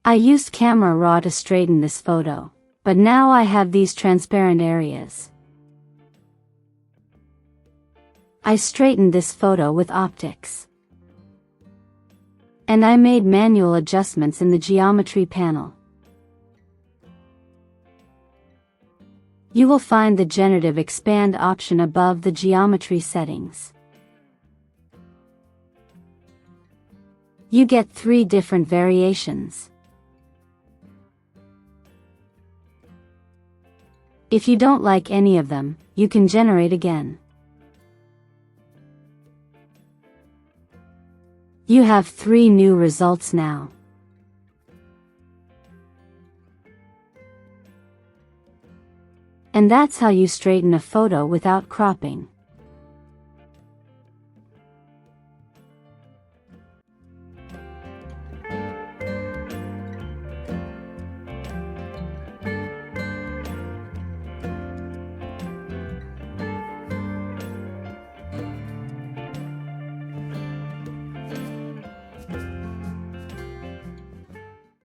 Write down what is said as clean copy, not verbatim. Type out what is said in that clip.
I used Camera Raw to straighten this photo, but now I have these transparent areas. I straightened this photo with Optics. And I made manual adjustments in the Geometry panel. You will find the Generative Expand option above the Geometry settings. You get 3 different variations. If you don't like any of them, you can generate again. You have 3 new results now. And that's how you straighten a photo without cropping.